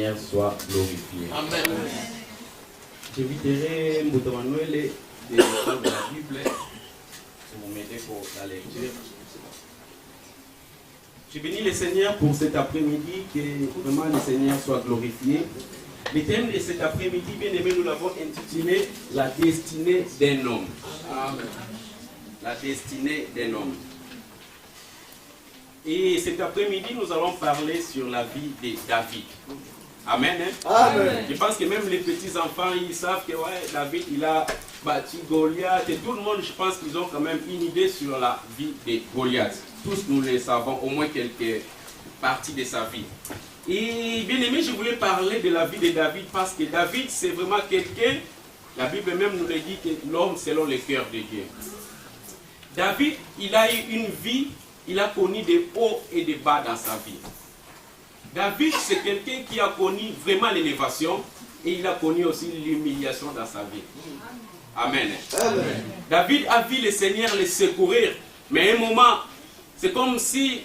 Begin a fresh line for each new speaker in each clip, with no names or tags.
Seigneur soit glorifié.
Amen.
J'inviterai Mbouto Manuel de la Bible, si vous mettez pour la lecture. Je bénis le Seigneur pour cet après-midi, que vraiment le Seigneur soit glorifié. Le thème de cet après-midi, bien aimé, nous l'avons intitulé La destinée d'un homme. Amen. La destinée d'un homme. Et cet après-midi, nous allons parler sur la vie de David. Amen. Hein? Amen. Je pense que même les petits-enfants, ils savent que ouais, David, il a battu Goliath. Et tout le monde, je pense qu'ils ont quand même une idée sur la vie de Goliath. Tous nous le savons, au moins quelques parties de sa vie. Et bien aimé, je voulais parler de la vie de David parce que David, c'est vraiment quelqu'un, la Bible même nous le dit, que l'homme selon le cœur de Dieu. David, il a eu une vie, il a connu des hauts et des bas dans sa vie. David, c'est quelqu'un qui a connu vraiment l'élévation et il a connu aussi l'humiliation dans sa vie. Amen. Amen. David a vu le Seigneur le secourir, mais à un moment, c'est comme si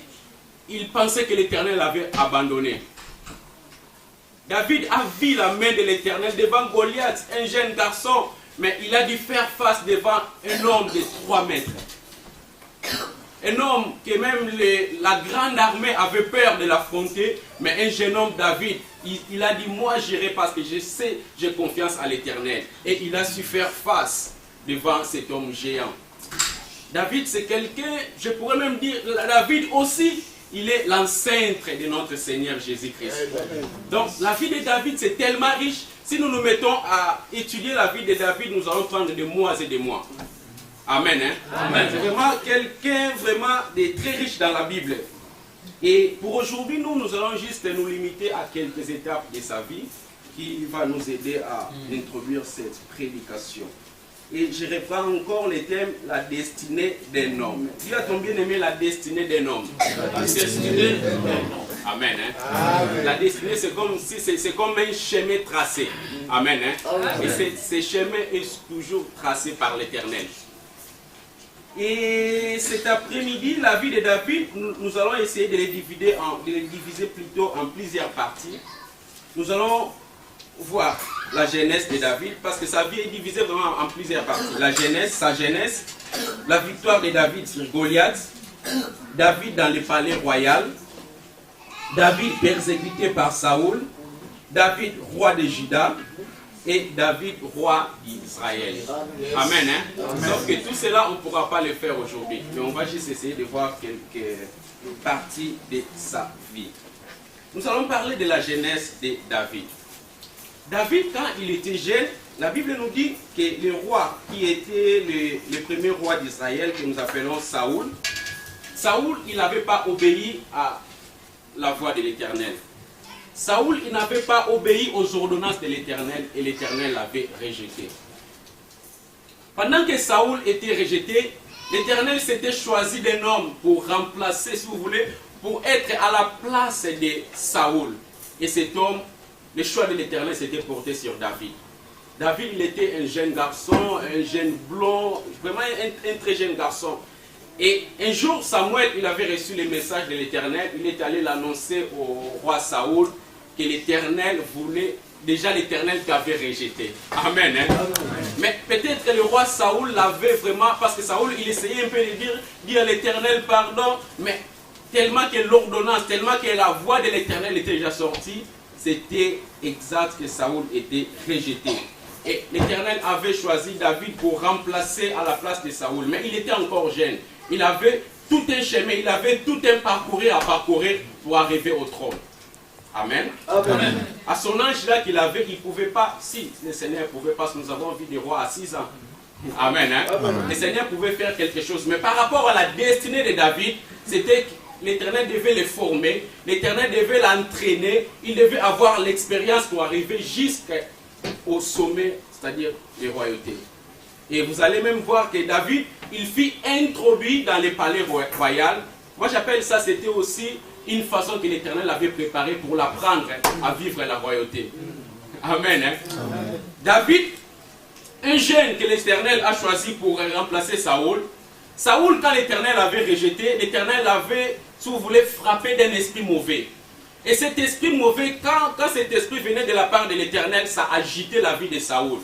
il pensait que l'Éternel l'avait abandonné. David a vu la main de l'Éternel devant Goliath, un jeune garçon, mais il a dû faire face devant un homme de 3 mètres. Un homme que même la grande armée avait peur de l'affronter, mais un jeune homme, David, il a dit, moi j'irai parce que je sais, j'ai confiance à l'Éternel. Et il a su faire face devant cet homme géant. David, c'est quelqu'un, je pourrais même dire, David aussi, il est l'ancêtre de notre Seigneur Jésus-Christ. Donc, la vie de David, c'est tellement riche. Si nous nous mettons à étudier la vie de David, nous allons prendre des mois et des mois. Amen. Hein? Amen. C'est vraiment quelqu'un vraiment de très riche dans la Bible. Et pour aujourd'hui, nous allons juste nous limiter à quelques étapes de sa vie qui va nous aider à introduire cette prédication. Et je reprends encore le thème, la destinée d'un homme. Dis à ton bien-aimé, la destinée d'un homme. La destinée d'un homme. Amen. Hein? Amen. La destinée, c'est comme, si, c'est comme un chemin tracé. Amen. Hein? Amen. Et ce chemin est toujours tracé par l'Éternel. Et cet après-midi, la vie de David, nous allons essayer de les diviser plutôt en plusieurs parties. Nous allons voir la jeunesse de David, parce que sa vie est divisée vraiment en plusieurs parties. La jeunesse, sa jeunesse, la victoire de David sur Goliath, David dans le palais royal, David persécuté par Saoul, David roi de Juda, et David roi d'Israël. Amen. Hein? Sauf que tout cela, on ne pourra pas le faire aujourd'hui. Mais on va juste essayer de voir quelques parties de sa vie. Nous allons parler de la jeunesse de David. David, quand il était jeune, la Bible nous dit que le roi qui était le premier roi d'Israël, que nous appelons Saoul, Saoul, il n'avait pas obéi à la voix de l'Éternel. Saoul, il n'avait pas obéi aux ordonnances de l'Éternel et l'Éternel l'avait rejeté. Pendant que Saoul était rejeté, l'Éternel s'était choisi d'un homme pour remplacer, si vous voulez, pour être à la place de Saoul. Et cet homme, le choix de l'Éternel s'était porté sur David. David, il était un jeune garçon, un jeune blond, vraiment un très jeune garçon. Et un jour, Samuel, il avait reçu le message de l'Éternel. Il est allé l'annoncer au roi Saoul que l'Éternel voulait, déjà l'Éternel t'avait rejeté. Amen. Hein? Mais peut-être que le roi Saoul l'avait vraiment, parce que Saoul, il essayait un peu de dire à l'Éternel pardon, mais tellement que l'ordonnance, tellement que la voix de l'Éternel était déjà sortie, c'était exact que Saoul était rejeté. Et l'Éternel avait choisi David pour remplacer à la place de Saoul. Mais il était encore jeune. Il avait tout un chemin, il avait tout un parcours à parcourir pour arriver au trône. Amen. Amen. À son âge là qu'il avait, il ne pouvait pas, si le Seigneur pouvait pas, parce que nous avons vu des rois à 6 ans. Amen. Hein? Amen. Le Seigneur pouvait faire quelque chose. Mais par rapport à la destinée de David, c'était que l'Éternel devait le former, l'Éternel devait l'entraîner, il devait avoir l'expérience pour arriver jusqu'au sommet, c'est-à-dire les royautés. Et vous allez même voir que David, il fut introduit dans le palais royal. Moi j'appelle ça, c'était aussi une façon que l'Éternel avait préparée pour l'apprendre à vivre la royauté. Amen. Hein? Amen. David, un jeune que l'Éternel a choisi pour remplacer Saoul. Saoul, quand l'Éternel avait rejeté, l'Éternel avait, si vous voulez, frappé d'un esprit mauvais. Et cet esprit mauvais, quand cet esprit venait de la part de l'Éternel, ça agitait la vie de Saoul.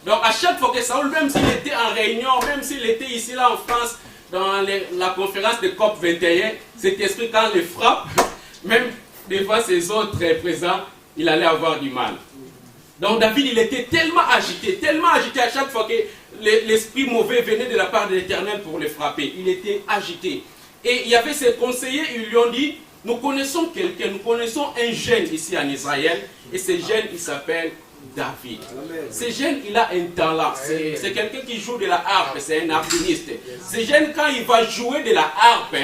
Donc à chaque fois que Saoul, même s'il était en réunion, même s'il était ici là en France, dans la conférence de COP 21, cet esprit quand il le frappe, même des fois ses autres présents, il allait avoir du mal. Donc David, il était tellement agité à chaque fois que l'esprit mauvais venait de la part de l'Éternel pour le frapper. Il était agité. Et il y avait ses conseillers, ils lui ont dit, nous connaissons quelqu'un, nous connaissons un jeune ici en Israël, et ce jeune, il s'appelle David. Ce jeune, il a un talent. C'est quelqu'un qui joue de la harpe, c'est un harpiste. Ce jeune, quand il va jouer de la harpe,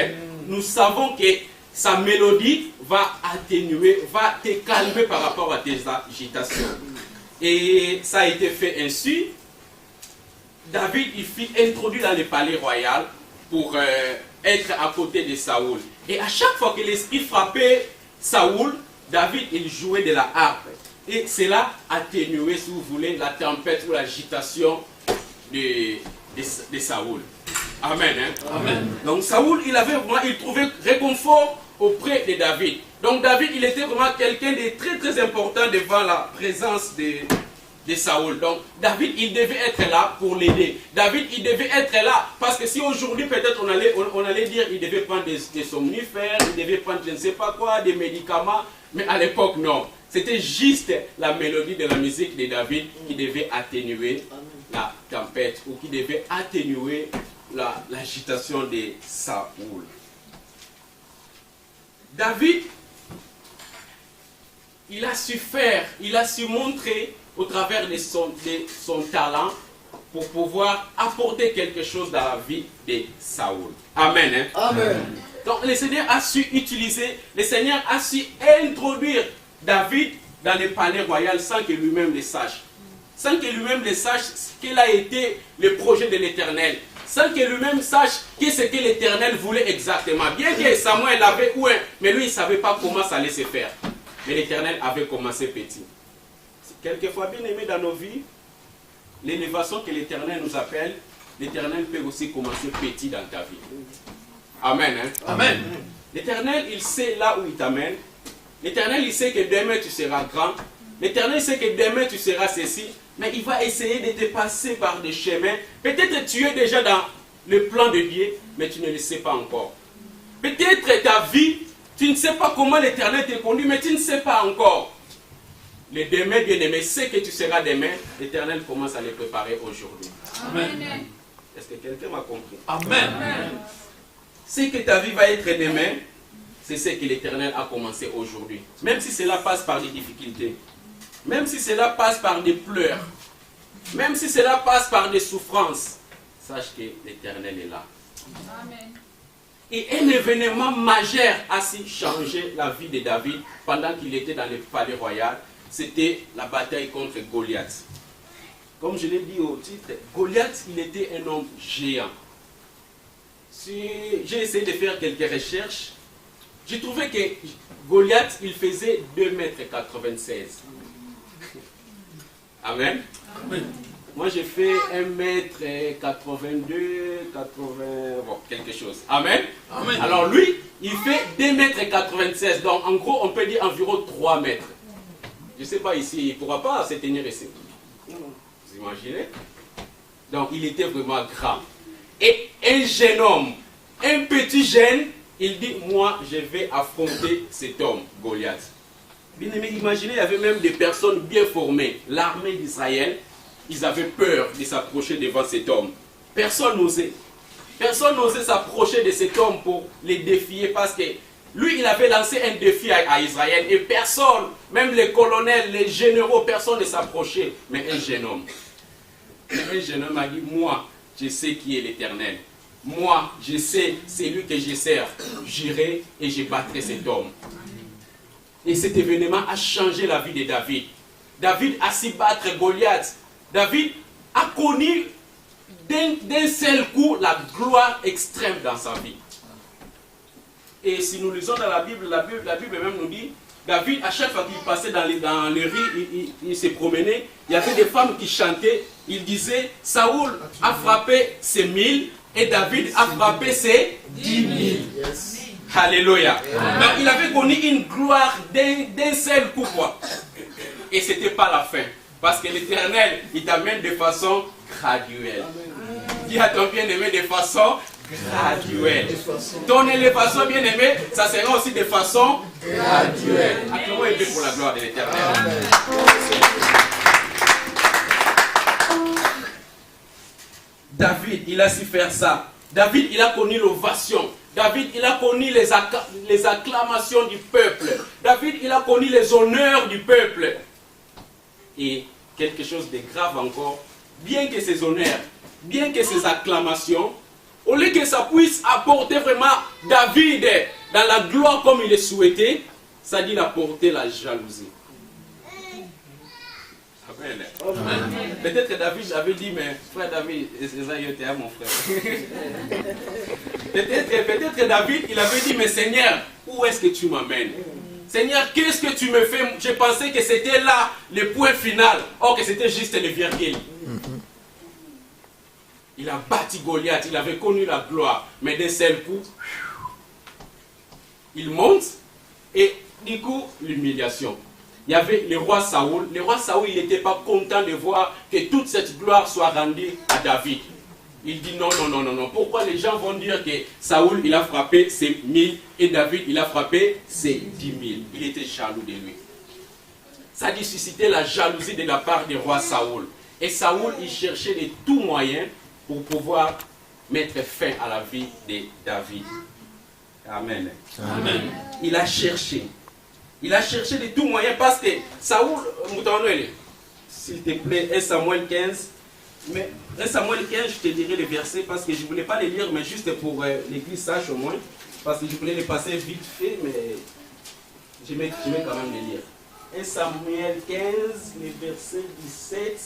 nous savons que sa mélodie va atténuer, va te calmer par rapport à tes agitations. Et ça a été fait ainsi. David, il fut introduit dans le palais royal pour être à côté de Saoul. Et à chaque fois que l'esprit frappait Saoul, David, il jouait de la harpe. Et cela atténuait, si vous voulez, la tempête ou l'agitation de Saoul. Amen. Hein? Amen. Donc Saoul, il trouvait réconfort auprès de David. Donc David, il était vraiment quelqu'un de très très important devant la présence de Saoul. Donc David, il devait être là pour l'aider. David, il devait être là parce que si aujourd'hui peut-être on allait dire il devait prendre des somnifères, il devait prendre je ne sais pas quoi, des médicaments, mais à l'époque non. C'était juste la mélodie de la musique de David qui devait atténuer la tempête ou qui devait atténuer l'agitation de Saoul. David, il a su faire, il a su montrer au travers de son talent pour pouvoir apporter quelque chose dans la vie de Saoul. Amen. Hein? Amen. Donc le Seigneur a su utiliser, le Seigneur a su introduire David dans le palais royal sans que lui-même le sache. Sans que lui-même le sache quel a été le projet de l'Éternel. Sans que lui-même sache qu'est-ce que l'Éternel voulait exactement. Bien que Samuel avait oué, mais lui il ne savait pas comment ça allait se faire. Mais l'Éternel avait commencé petit. Quelquefois, bien aimé dans nos vies, l'élévation que l'Éternel nous appelle, l'Éternel peut aussi commencer petit dans ta vie. Amen. Hein? Amen. L'Éternel, il sait là où il t'amène. L'Éternel, il sait que demain tu seras grand. L'Éternel sait que demain tu seras ceci. Mais il va essayer de te passer par des chemins. Peut-être tu es déjà dans le plan de Dieu, mais tu ne le sais pas encore. Peut-être ta vie, tu ne sais pas comment l'Éternel te conduit, mais tu ne sais pas encore. Le demain, bien-aimé, c'est que tu seras demain. L'Éternel commence à les préparer aujourd'hui. Amen. Est-ce que quelqu'un m'a compris? Amen. C'est que ta vie va être demain, c'est ce que l'Éternel a commencé aujourd'hui. Même si cela passe par des difficultés, même si cela passe par des pleurs, même si cela passe par des souffrances, sache que l'Éternel est là. Amen. Et un événement majeur a su changer la vie de David pendant qu'il était dans le palais royal. C'était la bataille contre Goliath. Comme je l'ai dit au titre, Goliath, il était un homme géant. J'ai essayé de faire quelques recherches. J'ai trouvé que Goliath, il faisait 2,96 m. Amen. Amen. Moi, j'ai fait 1,82 m, 80, bon, quelque chose. Amen. Amen. Alors lui, il fait 2,96 m. Donc en gros, on peut dire environ 3 mètres. Je ne sais pas ici, il ne pourra pas se tenir ici. Vous imaginez? Donc il était vraiment grand. Et un jeune homme, un petit jeune, il dit, moi je vais affronter cet homme, Goliath. Bien aimé, imaginez, il y avait même des personnes bien formées. L'armée d'Israël, ils avaient peur de s'approcher devant cet homme. Personne n'osait. Personne n'osait s'approcher de cet homme pour les défier parce que lui, il avait lancé un défi à Israël et personne, même les colonels, les généraux, personne ne s'approchait. Mais un jeune homme a dit, moi, je sais qui est l'Éternel. Moi, je sais, c'est lui que je sers. J'irai et je battrai cet homme. Et cet événement a changé la vie de David. David a su battre Goliath. David a connu d'un seul coup la gloire extrême dans sa vie. Et si nous lisons dans la Bible même nous dit, David, à chaque fois qu'il passait dans les rues, il se promenait, il y avait des femmes qui chantaient, il disait, Saoul a frappé ses 1000 et David a frappé ses 10 000. Yes. Alléluia. Donc il avait connu une gloire d'un seul coup, quoi. Et ce n'était pas la fin. Parce que l'Éternel, il t'amène de façon graduelle. Dis à ton bien-aimé de façon graduelle. Ton élévation, bien-aimé, ça sera aussi de façon graduelle. Acclamons et pour la gloire de l'Éternel. David, il a su faire ça. David, il a connu l'ovation. David, il a connu les acclamations du peuple. David, il a connu les honneurs du peuple. Et quelque chose de grave encore, bien que ces honneurs, bien que ces acclamations, au lieu que ça puisse apporter vraiment David dans la gloire comme il le souhaitait, ça dit d'apporter la jalousie. Amen. Amen. Peut-être que David avait dit, mais frère David, c'est ça, il était à mon frère. Peut-être que David, il avait dit, mais Seigneur, où est-ce que tu m'amènes? Seigneur, qu'est-ce que tu me fais? Je pensais que c'était là le point final. Or que c'était juste le virgule. Il a bâti Goliath, il avait connu la gloire. Mais d'un seul coup, il monte et du coup, l'humiliation. Il y avait le roi Saoul. Le roi Saoul, il n'était pas content de voir que toute cette gloire soit rendue à David. Il dit non, non, non, non, non. Pourquoi les gens vont dire que Saoul, il a frappé ses 1000 et David, il a frappé ses 10 000. Il était jaloux de lui. Ça a suscité la jalousie de la part du roi Saoul. Et Saoul, il cherchait de tous moyens pour pouvoir mettre fin à la vie de David. Amen. Amen. Il a cherché. Il a cherché de tous moyens parce que Saoul, s'il te plaît, 1 Samuel 15. Mais 1 Samuel 15, je te dirai les versets parce que je ne voulais pas les lire, mais juste pour l'église sache au moins. Parce que je voulais les passer vite fait, mais je vais quand même les lire. 1 Samuel 15, les versets 17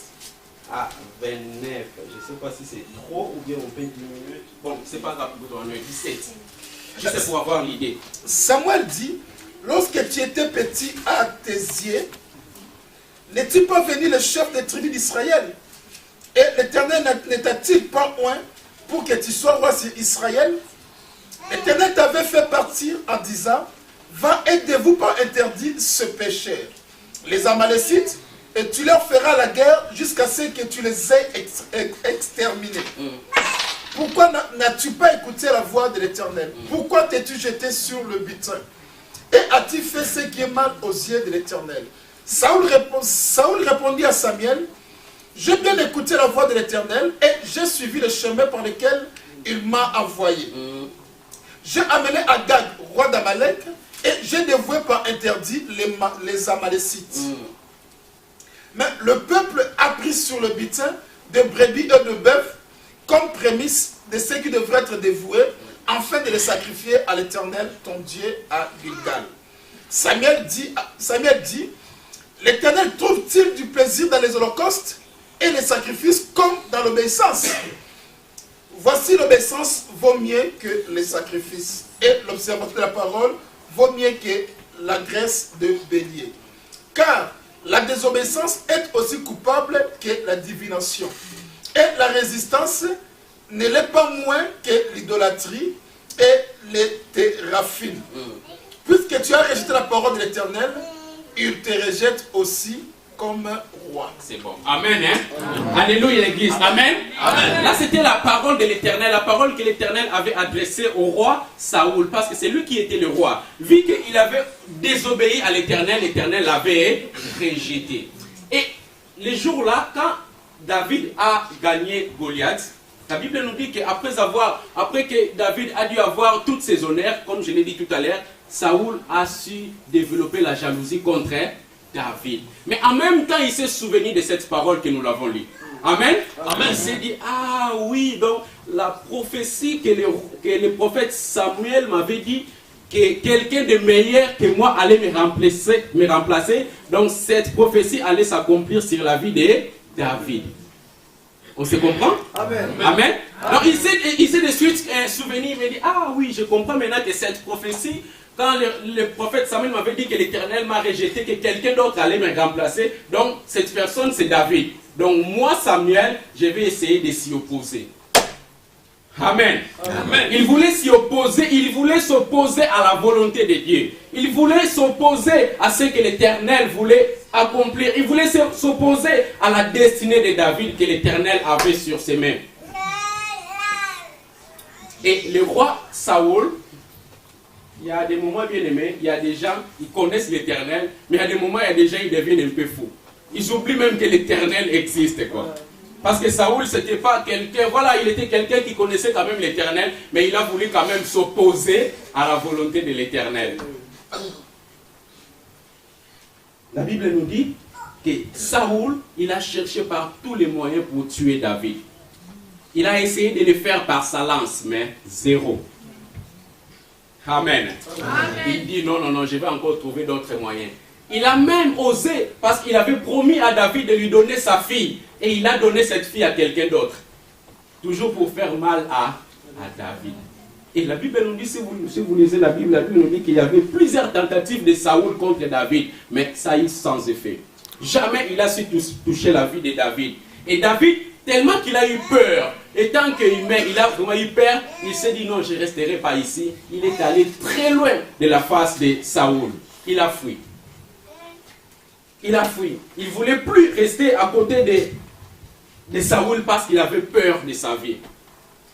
à 29. Je ne sais pas si c'est trop ou bien on peut diminuer. Bon, c'est pas grave, 17. Juste pour avoir l'idée.
Samuel dit, lorsque tu étais petit à tes yeux, n'es-tu pas venu le chef des tribus d'Israël? Et l'Éternel ne t'a-t-il pas oint pour que tu sois roi sur Israël? L'Éternel t'avait fait partir en disant, va et ne vous pas interdire ce péché. Les Amalécites, et tu leur feras la guerre jusqu'à ce que tu les aies exterminés. Pourquoi n'as-tu pas écouté la voix de l'Éternel? Pourquoi t'es-tu jeté sur le butin? Et as-tu fait ce qui est mal aux yeux de l'Éternel? Saoul répondit à Samuel, j'ai bien écouté la voix de l'Éternel et j'ai suivi le chemin par lequel il m'a envoyé. J'ai amené Agag, roi d'Amalek, et j'ai dévoué par interdit les Amalécites. Mais le peuple a pris sur le butin de brebis et de bœufs comme prémisse de ce qui devrait être dévoué, afin de les sacrifier à l'Éternel, ton Dieu, à Gilgal. Samuel dit, l'Éternel trouve-t-il du plaisir dans les holocaustes et les sacrifices comme dans l'obéissance? Voici, l'obéissance vaut mieux que les sacrifices, et l'observation de la parole vaut mieux que la graisse de bélier. Car la désobéissance est aussi coupable que la divination. Et la résistance ne l'est pas moins que l'idolâtrie et les téraphines. Puisque tu as rejeté la parole de l'Éternel, il te rejette aussi comme roi.
C'est bon. Amen. Hein? Alléluia l'église. Amen. Amen. Là c'était la parole de l'Éternel, la parole que l'Éternel avait adressée au roi Saoul, parce que c'est lui qui était le roi. Vu qu'il avait désobéi à l'Éternel, l'Éternel l'avait rejeté. Et les jours-là, quand David a gagné Goliath, la Bible nous dit qu'après que David a dû avoir toutes ses honneurs, comme je l'ai dit tout à l'heure, Saoul a su développer la jalousie contre David. Mais en même temps, il s'est souvenu de cette parole que nous l'avons lue. Amen. Amen. Il s'est dit, ah oui, donc la prophétie que le prophète Samuel m'avait dit, que quelqu'un de meilleur que moi allait me remplacer. Donc cette prophétie allait s'accomplir sur la vie de David. On se comprend? Amen. Amen. Donc il s'est de suite souvenu, il m'a dit, ah oui, je comprends maintenant que cette prophétie, quand le prophète Samuel m'avait dit que l'Éternel m'a rejeté, que quelqu'un d'autre allait me remplacer, donc cette personne c'est David. Donc moi Samuel, je vais essayer de s'y opposer. Amen. Amen. Il voulait s'y opposer, il voulait s'opposer à la volonté de Dieu. Il voulait s'opposer à ce que l'Éternel voulait accomplir. Il voulait s'opposer à la destinée de David que l'Éternel avait sur ses mains. Et le roi Saoul, il y a des moments bien aimés, il y a des gens, ils connaissent l'Éternel, mais il y a des moments, il y a des gens, ils deviennent un peu fous. Ils oublient même que l'Éternel existe, quoi. Parce que Saoul, c'était pas quelqu'un, voilà, il était quelqu'un qui connaissait quand même l'Éternel, mais il a voulu quand même s'opposer à la volonté de l'Éternel. La Bible nous dit que Saoul, il a cherché par tous les moyens pour tuer David. Il a essayé de le faire par sa lance, mais zéro. Amen. Amen. Il dit non, non, non, je vais encore trouver d'autres moyens. Il a même osé, parce qu'il avait promis à David de lui donner sa fille. Et il a donné cette fille à quelqu'un d'autre. Toujours pour faire mal à David. Et la Bible nous dit, si vous lisez la Bible nous dit qu'il y avait plusieurs tentatives de Saoul contre David. Mais ça y est sans effet. Jamais il a su toucher la vie de David. Et David, tellement qu'il a eu peur, et tant qu'humain, il a vraiment eu peur, il s'est dit non, je ne resterai pas ici. Il est allé très loin de la face de Saoul. Il a fui. Il a fui. Il ne voulait plus rester à côté de Saoul parce qu'il avait peur de sa vie.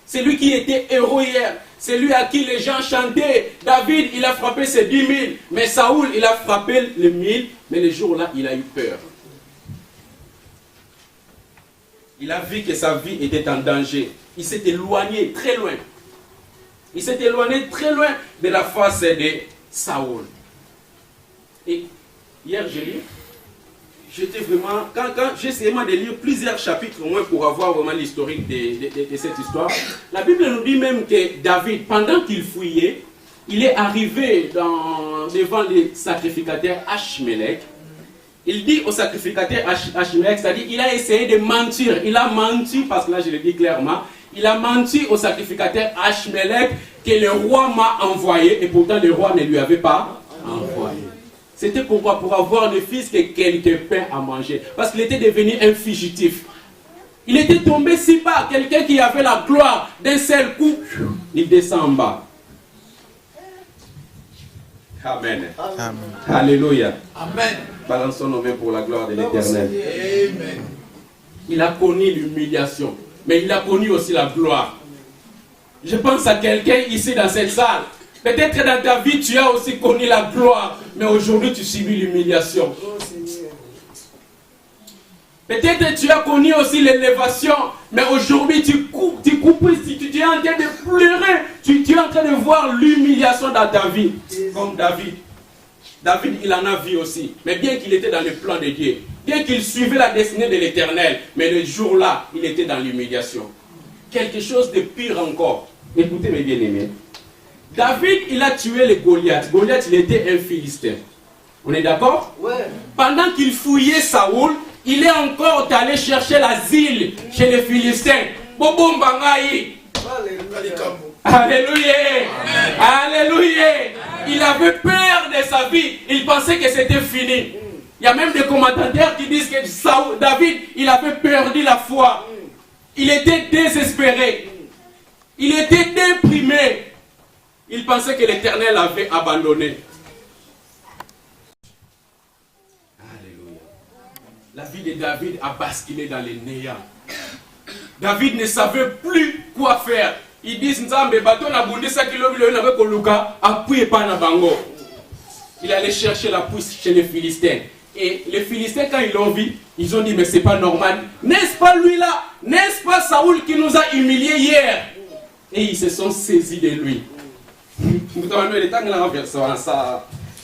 C'est lui qui était héros hier. C'est lui à qui les gens chantaient. David, il a frappé ses 10 000. Mais Saoul, il a frappé les 1000. Mais le jour-là, il a eu peur. Il a vu que sa vie était en danger. Il s'est éloigné très loin. Il s'est éloigné très loin de la face de Saoul. Et hier, j'ai lu. J'étais vraiment, quand j'ai essayé de lire plusieurs chapitres au moins pour avoir vraiment l'historique de cette histoire, la Bible nous dit même que David, pendant qu'il fouillait, il est arrivé devant les sacrificateurs Achmelech. Il dit au sacrificateur Achmelech, c'est-à-dire il a essayé de mentir. Il a menti, parce que là je le dis clairement, il a menti au sacrificateur Achmelech que le roi m'a envoyé, et pourtant le roi ne lui avait pas envoyé. C'était pourquoi? Pour avoir le fils que quelques pains à manger. Parce qu'il était devenu un fugitif. Il était tombé si bas. Quelqu'un qui avait la gloire d'un seul coup, il descend en bas. Amen. Amen. Alléluia. Amen. Balançons nos mains pour la gloire de l'Éternel. Amen. Il a connu l'humiliation. Mais il a connu aussi la gloire. Je pense à quelqu'un ici dans cette salle. Peut-être dans ta vie, tu as aussi connu la gloire, mais aujourd'hui, tu subis l'humiliation. Peut-être tu as connu aussi l'élévation, mais aujourd'hui, tu es en train de pleurer, tu es en train de voir l'humiliation dans ta vie, comme David. David, il en a vu aussi, mais bien qu'il était dans le plan de Dieu, bien qu'il suivait la destinée de l'Éternel, mais le jour-là, il était dans l'humiliation. Quelque chose de pire encore. Écoutez mes bien-aimés. David, il a tué le Goliath. Goliath, il était un Philistin. On est d'accord? Ouais. Pendant qu'il fouillait Saoul, il est encore allé chercher l'asile chez les Philistins. Bobo Mbangaï. Alléluia. Alléluia. Il avait peur de sa vie. Il pensait que c'était fini. Il y a même des commentateurs qui disent que David, il avait perdu la foi. Il était désespéré. Il était déprimé. Il pensait que l'Éternel avait abandonné. Alléluia. La vie de David a basculé dans les néants. David ne savait plus quoi faire. Il dit, il allait chercher la pousse chez les Philistins. Et les Philistins, quand ils l'ont vu, ils ont dit, mais c'est pas normal. N'est-ce pas lui là? N'est-ce pas Saoul qui nous a humiliés hier? Et ils se sont saisis de lui.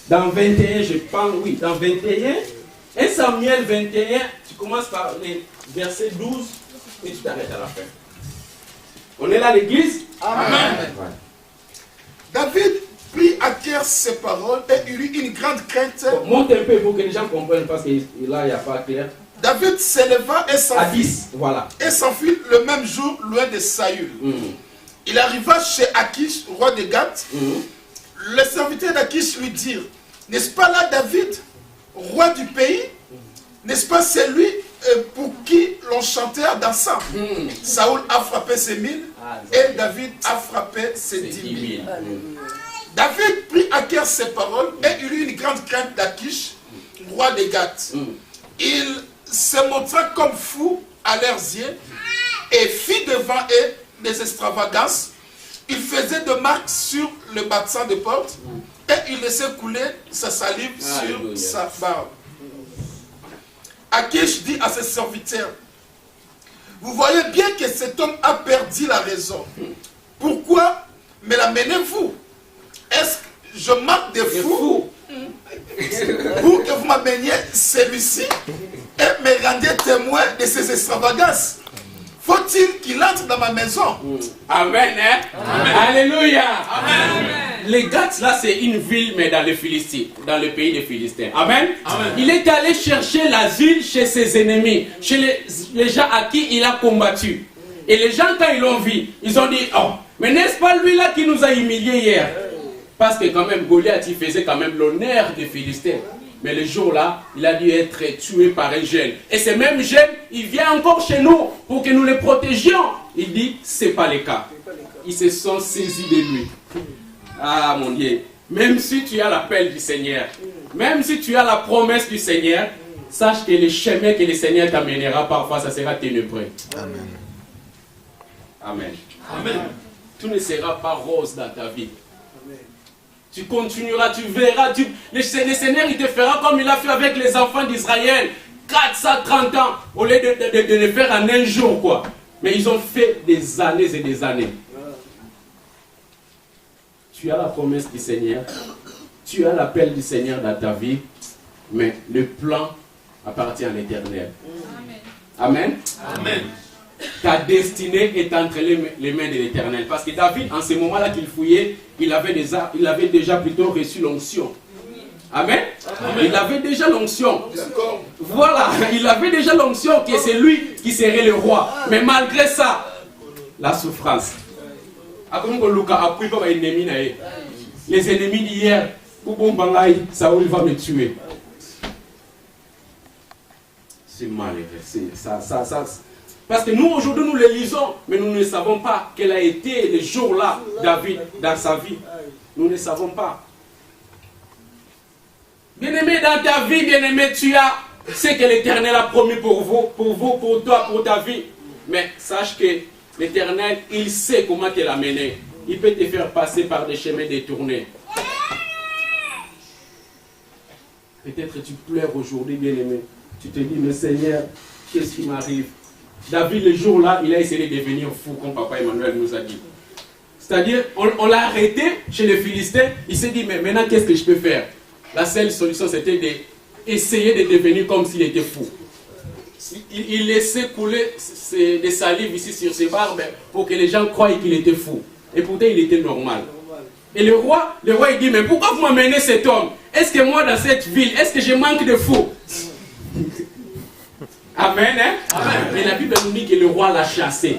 Dans 21, je pense, oui, dans 21, 1 Samuel 21, tu commences par les versets 12 et tu t'arrêtes à la fin. On est là à l'église? Amen. Ouais.
David prit à cœur ces paroles et il eut une grande crainte.
Bon, monte un peu pour que les gens comprennent parce que là il n'y a pas clair.
David s'éleva et s'enfuit.
À 10, voilà.
Et s'enfuit le même jour loin de Saül. Il arriva chez Akish, roi de Gath. Les serviteurs d'Akish lui dirent, n'est-ce pas là David, roi du pays? N'est-ce pas celui pour qui l'on chantait dansant? Saoul a frappé ses 1000 Et David a frappé ses 10 000. David prit à cœur ces paroles et il eut une grande crainte d'Achish, roi des Gath. Il se montra comme fou à leurs yeux et fit devant eux des extravagances. Il faisait de marques sur le bâtiment de porte et il laissait couler sa salive sur sa barbe. Achish dit à ses serviteurs, vous voyez bien que cet homme a perdu la raison. Pourquoi me l'amenez-vous? Est-ce que je marque des fous pour que vous m'ameniez celui-ci et me rendiez témoin de ces extravagances? Faut-il qu'il entre dans ma maison?
Amen, hein? Amen. Alléluia. Amen. Les Gath, là, c'est une ville, mais dans le Philistie, dans le pays des Philistins. Amen. Amen. Il est allé chercher l'asile chez ses ennemis, chez les gens à qui il a combattu. Et les gens, quand ils l'ont vu, ils ont dit, oh, mais n'est-ce pas lui là qui nous a humiliés hier? Parce que quand même, Goliath, il faisait quand même l'honneur des Philistins. Mais le jour-là, il a dû être tué par un jeune. Et ce même jeune, il vient encore chez nous pour que nous le protégions. Il dit, ce n'est pas le cas. Ils se sont saisis de lui. Ah mon Dieu. Même si tu as l'appel du Seigneur, même si tu as la promesse du Seigneur, sache que le chemin que le Seigneur t'amènera parfois, ça sera ténébreux. Amen. Amen. Amen. Tout ne sera pas rose dans ta vie. Tu continueras, tu verras. Le Seigneur, il te fera comme il a fait avec les enfants d'Israël. 430 ans, au lieu de le faire en un jour, quoi. Mais ils ont fait des années et des années. Tu as la promesse du Seigneur. Tu as l'appel du Seigneur dans ta vie. Mais le plan appartient à l'Éternel. Amen. Amen. Ta destinée est entre les mains de l'Éternel. Parce que David, en ce moment-là qu'il fouillait, il avait déjà plutôt reçu l'onction. Amen. Amen. Il avait déjà l'onction. Voilà, il avait déjà l'onction que c'est lui qui serait le roi. Mais malgré ça, la souffrance. Les ennemis d'hier, Saoul va me tuer. C'est malheureux. Ça. Parce que nous, aujourd'hui, nous le lisons, mais nous ne savons pas quel a été le jour-là, David, dans sa vie. Nous ne savons pas. Bien-aimé, dans ta vie, bien-aimé, tu as ce que l'Éternel a promis pour vous, pour toi, pour ta vie. Mais sache que l'Éternel, il sait comment te l'amener. Il peut te faire passer par des chemins détournés. Peut-être tu pleures aujourd'hui, bien-aimé. Tu te dis, mais Seigneur, qu'est-ce qui m'arrive? David, le jour-là, il a essayé de devenir fou, comme Papa Emmanuel nous a dit. C'est-à-dire, on l'a arrêté chez les Philistins. Il s'est dit, mais maintenant, qu'est-ce que je peux faire? La seule solution, c'était d'essayer de devenir comme s'il était fou. Il laissait couler des salives ici sur ses barbes pour que les gens croient qu'il était fou. Et pourtant, il était normal. Et le roi, il dit, mais pourquoi vous m'amenez cet homme? Est-ce que moi, dans cette ville, est-ce que je manque de fous? Amen, hein? Amen. Mais la Bible nous dit que le roi l'a chassé.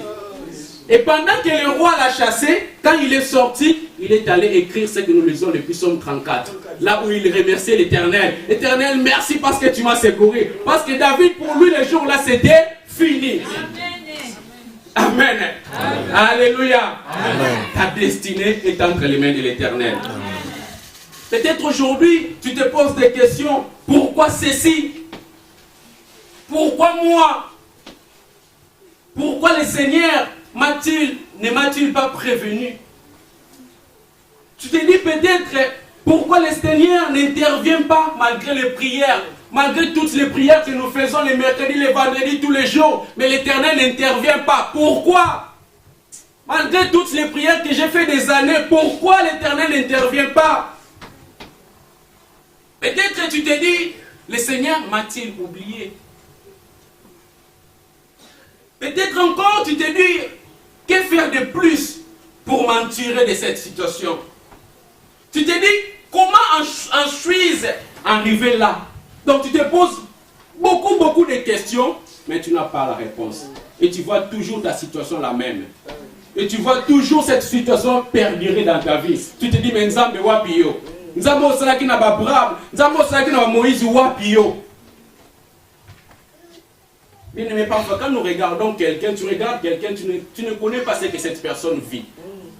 Et pendant que le roi l'a chassé, quand il est sorti, il est allé écrire ce que nous lisons depuis Psaume 34. Là où il remerciait l'Éternel. L'Éternel, merci parce que tu m'as secouru. Parce que David, pour lui, le jour-là, c'était fini. Amen. Amen. Alléluia. Amen. Ta destinée est entre les mains de l'Éternel. Peut-être aujourd'hui, tu te poses des questions. Pourquoi ceci? Pourquoi moi? Pourquoi le Seigneur ne m'a-t-il pas prévenu? Tu te dis peut-être pourquoi le Seigneur n'intervient pas malgré les prières, malgré toutes les prières que nous faisons les mercredis, les vendredis, tous les jours, mais l'Éternel n'intervient pas. Pourquoi? Malgré toutes les prières que j'ai fait des années, pourquoi l'Éternel n'intervient pas? Peut-être tu te dis, le Seigneur m'a-t-il oublié? Peut-être encore tu te dis, que faire de plus pour m'en tirer de cette situation? Tu te dis, comment en suis-je arrivé là? Donc tu te poses beaucoup de questions, mais tu n'as pas la réponse. Et tu vois toujours ta situation la même. Et tu vois toujours cette situation perdurer dans ta vie. Tu te dis, mais Nzambe wapi yo? Nzambe osalaki na ba Abraham, Nzambe osalaki na ba Moïse wapi yo? Bien aimé, parfois quand nous regardons quelqu'un, tu regardes quelqu'un, tu ne connais pas ce que cette personne vit.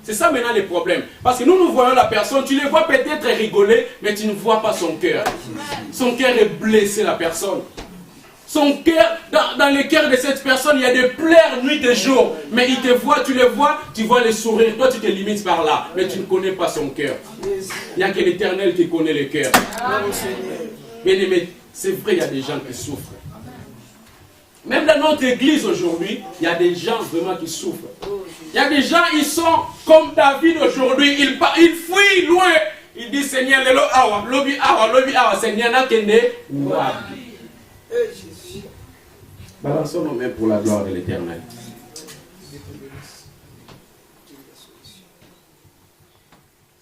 C'est ça maintenant le problème. Parce que nous voyons la personne, tu le vois peut-être rigoler, mais tu ne vois pas son cœur. Son cœur est blessé, la personne. Son cœur, dans le cœur de cette personne, il y a des pleurs nuit et jour. Mais il te voit, tu le vois, tu vois les sourires. Toi, tu te limites par là. Mais tu ne connais pas son cœur. Il n'y a que l'Éternel qui connaît le cœur. Bien aimé, c'est vrai, il y a des gens qui souffrent. Même dans notre église aujourd'hui, il y a des gens vraiment qui souffrent. Il y a des gens, ils sont comme David aujourd'hui. Ils fuient loin. Ils disent, Seigneur, lelo awa, lobi awa, Seigneur, nakende wabi. Balançons nos mains pour la gloire de l'Éternel.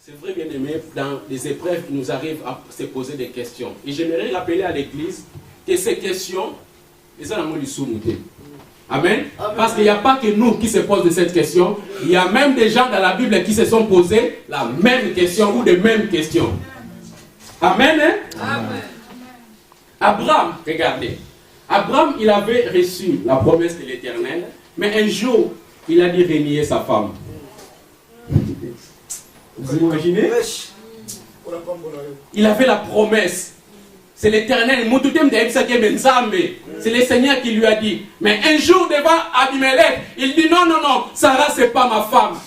C'est vrai, bien aimé, dans des épreuves, il nous arrive à se poser des questions. Et j'aimerais rappeler à l'Église que ces questions, et ça, nous les Amen. Parce qu'il n'y a pas que nous qui se posent de cette question. Il y a même des gens dans la Bible qui se sont posés la même question ou les mêmes questions. Amen. Hein? Amen. Abraham, regardez. Abraham, il avait reçu la promesse de l'Éternel, mais un jour, il a dit renier sa femme. Vous imaginez? Il avait la promesse. C'est l'Éternel. C'est le Seigneur qui lui a dit. Mais un jour devant Abimelech, il dit non, non, non, Sarah, c'est pas ma femme.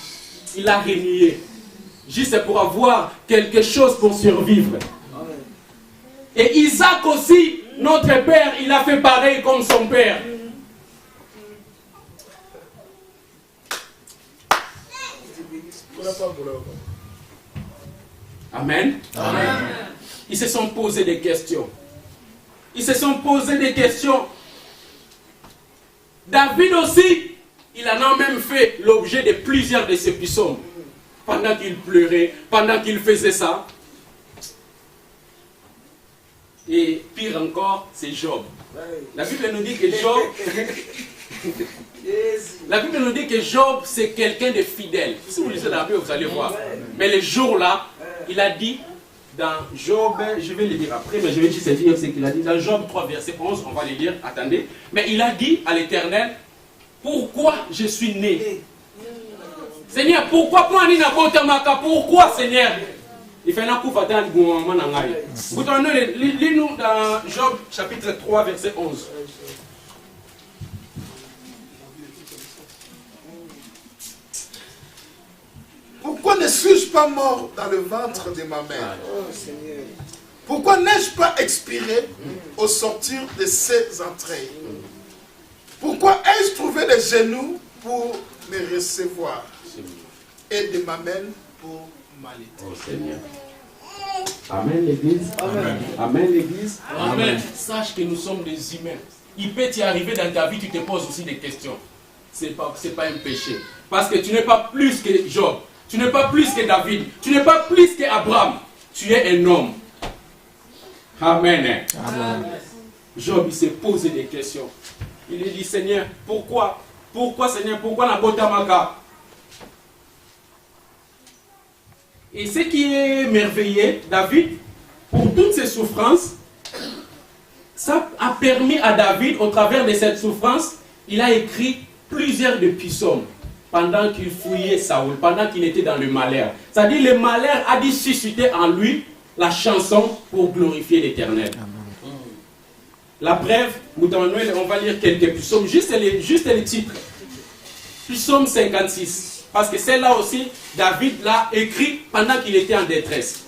Il a renié. Juste pour avoir quelque chose pour survivre. Et Isaac aussi, notre père, il a fait pareil comme son père. Amen. Amen. Ils se sont posés des questions. Ils se sont posés des questions. David aussi, il en a même fait l'objet de plusieurs de ses psaumes. Pendant qu'il pleurait, pendant qu'il faisait ça. Et pire encore, c'est Job. La Bible nous dit que Job... La Bible nous dit que Job, c'est quelqu'un de fidèle. Si vous lisez la Bible, vous allez voir. Mais le jour-là, il a dit... Dans Job, je vais le dire après, mais je vais juste dire ce qu'il a dit. Dans Job 3, verset 11, on va le lire, attendez. Mais il a dit à l'Éternel, pourquoi je suis né? Seigneur, pourquoi Pourquoi, Seigneur? Il fait un coup fatal. Lis-nous dans Job chapitre 3, verset 11.
Pourquoi ne suis-je pas mort dans le ventre de ma mère? Pourquoi n'ai-je pas expiré au sortir de ses entrailles? Pourquoi ai-je trouvé des genoux pour me recevoir et des mamelles pour m'allaiter?
Oh Seigneur. Amen l'Église. Amen. Amen l'Église. Amen. Sache que nous sommes des humains. Il peut t'y arriver dans ta vie, tu te poses aussi des questions. Ce n'est pas un péché. Parce que tu n'es pas plus que Job. Tu n'es pas plus que David. Tu n'es pas plus qu'Abraham. Tu es un homme. Amen. Amen. Job, il s'est posé des questions. Il lui dit, Seigneur, pourquoi? Pourquoi, Seigneur? Pourquoi n'a pas Tamaka? Et ce qui est merveilleux, David, pour toutes ces souffrances, ça a permis à David, au travers de cette souffrance, il a écrit plusieurs de psaumes. Pendant qu'il fouillait Saoul, pendant qu'il était dans le malheur. C'est-à-dire le malheur a dû susciter en lui la chanson pour glorifier l'Éternel. La preuve, on va lire quelques psaumes, juste les titres. Psaume 56. Parce que celle-là aussi, David l'a écrit pendant qu'il était en détresse.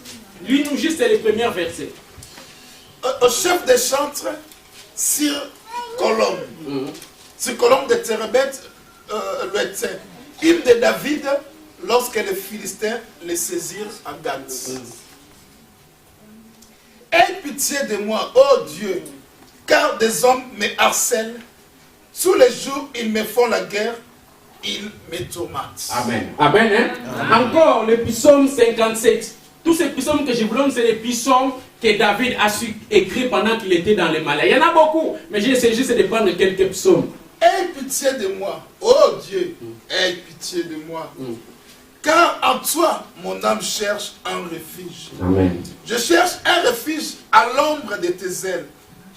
Lis-nous juste les premiers versets.
Au chef des chantres, Sir Colombe. Sir Colombe de Térébeth, hymne de David lorsque les Philistins les saisirent à Gath. Aie pitié de moi, ô Dieu, car des hommes me harcèlent. Tous les jours, ils me font la guerre, ils me tourmentent.
Amen. Amen. Hein? Amen. Encore le psaume 57. Tous ces psaumes que je vous donne, c'est les psaumes que David a su écrire pendant qu'il était dans les malheurs. Il y en a beaucoup, mais j'essaie juste de prendre quelques psaumes.
Aie pitié de moi, oh Dieu, aie pitié de moi. Car en toi, mon âme cherche un refuge.
Amen.
Je cherche un refuge à l'ombre de tes ailes.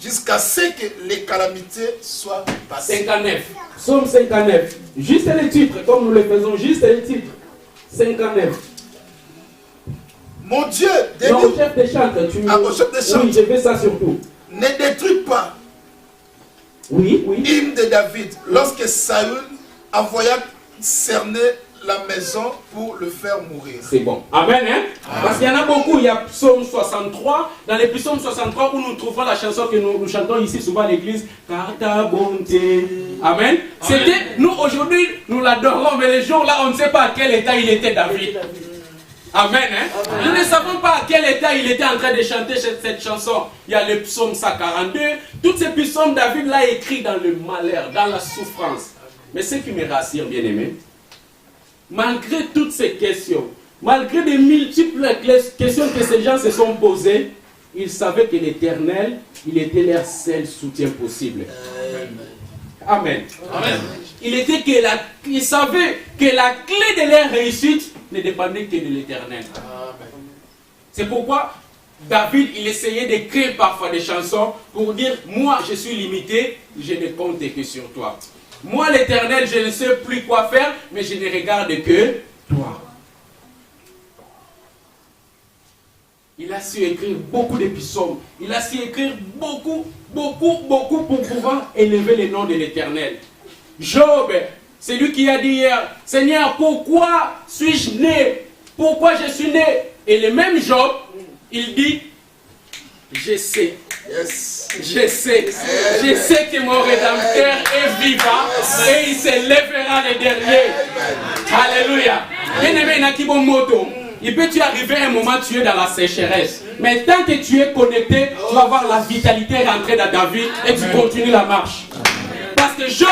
jusqu'à ce que les calamités soient passées.
59. Psaume 59. Juste les titres, comme nous le faisons, juste les titres. 59.
Mon Dieu,
non, au chef des chantres,
au chef des chantres.
Oui, je fais ça surtout.
Ne détruis pas.
Oui, oui.
Hymne de David, lorsque Saül envoya cerner la maison pour le faire mourir.
C'est bon. Amen, hein? Parce qu'il y en a beaucoup. Il y a Psaume 63. Dans les Psaumes 63, où nous trouvons la chanson que nous chantons ici souvent à l'église. Car ta bonté. Amen. C'était, nous aujourd'hui, nous l'adorons, mais les jours là, on ne sait pas à quel état il était David. Amen, hein? Amen. Nous ne savons pas à quel état il était en train de chanter cette chanson. Il y a le psaume 142. Toutes ces psaumes, David l'a écrit dans le malheur, dans la souffrance. Mais ce qui me rassure, bien aimé, malgré toutes ces questions, malgré les multiples questions que ces gens se sont posées, ils savaient que l'Éternel, il était leur seul soutien possible. Amen. Amen. Il savait que la clé de leur réussite ne dépendait que de l'Éternel. C'est pourquoi David, il essayait d'écrire parfois des chansons pour dire, moi je suis limité, je ne compte que sur toi. Moi l'Éternel, je ne sais plus quoi faire, mais je ne regarde que toi. Il a su écrire beaucoup de psaumes. Il a su écrire beaucoup pour pouvoir élever le nom de l'Éternel. Job, c'est lui qui a dit hier, Seigneur, pourquoi suis-je né? Pourquoi je suis né? Et le même Job, il dit, je sais. Yes. Je sais que mon Rédempteur est vivant et il se lèvera le dernier. Alléluia. Bien-aimé, Nakibomoto. Il peut arriver un moment tu es dans la sécheresse. Mais tant que tu es connecté, tu vas voir la vitalité rentrer dans ta vie et tu continues la marche. Parce que Job,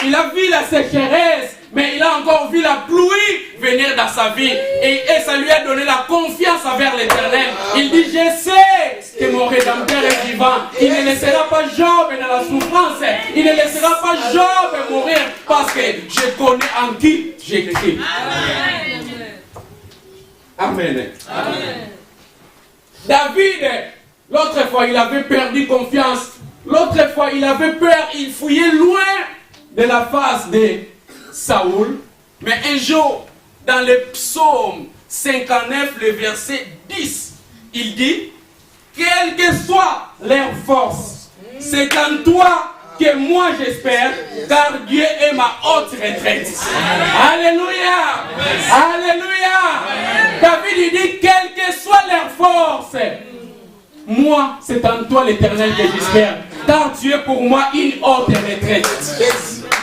il a vu la sécheresse, mais il a encore vu la pluie venir dans sa vie. Et ça lui a donné la confiance envers l'Éternel. Il dit, je sais que mon Rédempteur est vivant. Il ne laissera pas Job dans la souffrance. Il ne laissera pas Job mourir parce que je connais en qui j'écris. Amen. Amen. David, l'autre fois, il avait perdu confiance. L'autre fois, il avait peur. Il fouillait loin de la face de Saoul. Mais un jour, dans le psaume 59, le verset 10, il dit, quelle que soit leur force, c'est en toi que moi j'espère, car Dieu est ma haute retraite. Alléluia. Alléluia. David il dit, quelle que soit leur force, moi c'est en toi l'Éternel que j'espère, car tu es pour moi une haute retraite.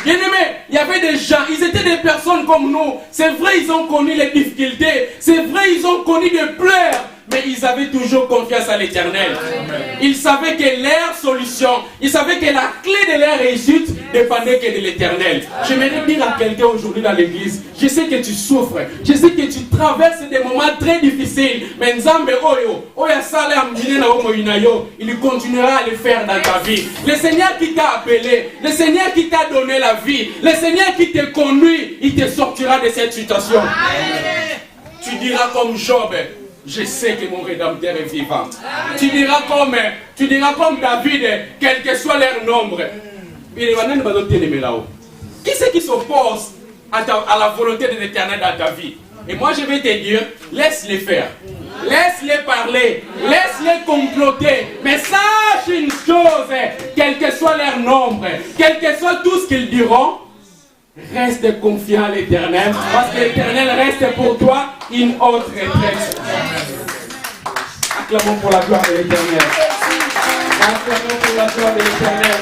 Bien aimé, il y avait des gens, ils étaient des personnes comme nous. C'est vrai, ils ont connu les difficultés. C'est vrai, ils ont connu des pleurs. Mais ils avaient toujours confiance à l'Éternel. Ils savaient que leur solution, ils savaient que la clé de leur réussite dépendait que de l'Éternel. J'aimerais dire à quelqu'un aujourd'hui dans l'église, je sais que tu souffres, je sais que tu traverses des moments très difficiles, mais Nzambe il continuera à le faire dans ta vie. Le Seigneur qui t'a appelé, le Seigneur qui t'a donné la vie, le Seigneur qui te conduit, il te sortira de cette situation. Tu diras comme Job, je sais que mon Rédempteur est vivant. Tu diras comme David, quel que soit leur nombre. Qui c'est qui s'oppose à la volonté de l'Éternel dans ta vie? Et moi je vais te dire, laisse-les faire. Laisse-les parler. Laisse-les comploter. Mais sache une chose, quel que soit leur nombre, quel que soit tout ce qu'ils diront, reste confiant à l'Éternel, parce que l'Éternel reste pour toi une haute retraite. Acclamons pour la gloire de l'Éternel. Acclamons pour la gloire de l'Éternel.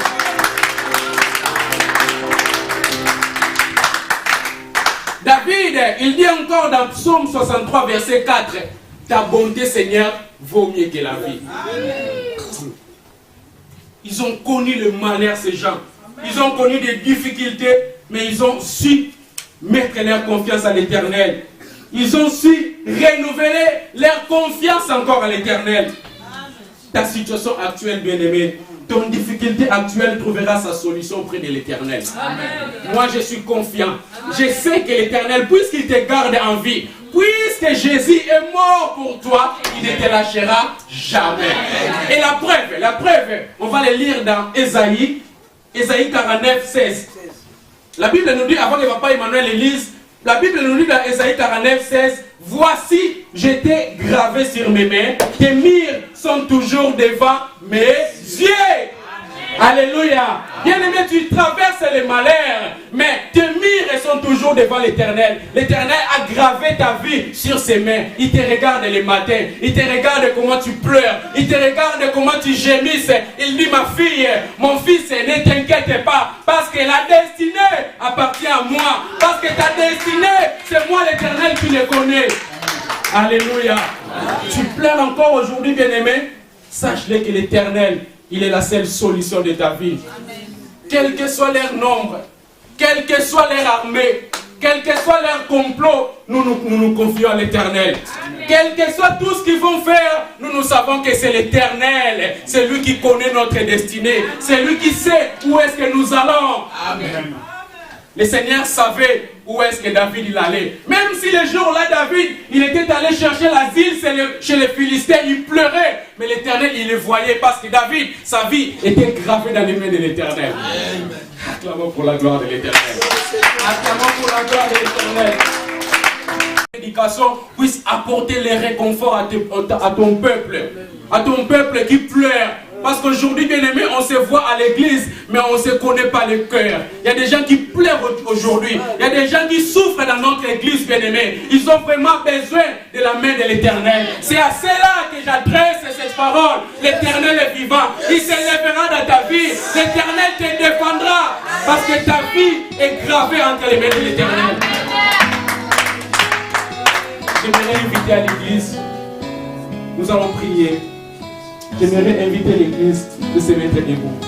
David, il dit encore dans Psaume 63, verset 4, ta bonté, Seigneur, vaut mieux que la vie. Ils ont connu le malheur, ces gens. Ils ont connu des difficultés, mais ils ont su mettre leur confiance à l'Éternel. Ils ont su renouveler leur confiance encore à l'Éternel. Ta situation actuelle, bien-aimée, ton difficulté actuelle trouvera sa solution auprès de l'Éternel. Moi, je suis confiant. Je sais que l'Éternel, puisqu'il te garde en vie, puisqu'il puisque Jésus est mort pour toi, il ne te lâchera jamais. Et la preuve, on va le lire dans Ésaïe 49, 16. La Bible nous dit, avant que Papa Emmanuel le lise, la Bible nous dit dans Ésaïe 49, 16, voici, j'étais gravé sur mes mains, tes murs sont toujours devant mes yeux. Alléluia. Bien-aimé, tu traverses les malheurs, mais tes murs sont toujours devant l'Éternel. L'Éternel a gravé ta vie sur ses mains. Il te regarde les matins. Il te regarde comment tu pleures. Il te regarde comment tu gémisses. Il dit, ma fille, mon fils, ne t'inquiète pas, parce que la destinée appartient à moi. Parce que ta destinée, c'est moi l'Éternel qui le connais. Alléluia. Tu pleures encore aujourd'hui, bien-aimé. Sache-le que l'Éternel, il est la seule solution de ta vie. Amen. Quel que soit leur nombre, quelle que soit leur armée, quel que soit leur complot, nous confions à l'Éternel. Quel que soit tout ce qu'ils vont faire, nous savons que c'est l'Éternel. C'est lui qui connaît notre destinée. C'est lui qui sait où est-ce que nous allons. Amen. Le Seigneur savait où est-ce que David il allait. Même si le jour-là, David, il était allé chercher l'asile chez les Philistins, il pleurait. Mais l'Éternel, il le voyait parce que David, sa vie était gravée dans les mains de l'Éternel. Acclamons pour la gloire de l'Éternel. Acclamons pour la gloire de l'Éternel. L'éducation puisse apporter le réconfort à ton peuple qui pleure. Parce qu'aujourd'hui, bien aimé, on se voit à l'église, mais on ne se connaît pas le cœur. Il y a des gens qui pleurent aujourd'hui. Il y a des gens qui souffrent dans notre église, bien aimé. Ils ont vraiment besoin de la main de l'Éternel. C'est à cela que j'adresse cette parole. L'Éternel est vivant. Il s'élèvera dans ta vie. L'Éternel te défendra. Parce que ta vie est gravée entre les mains de l'Éternel. J'aimerais inviter à l'église. Nous allons prier. J'aimerais inviter l'église de se mettre debout.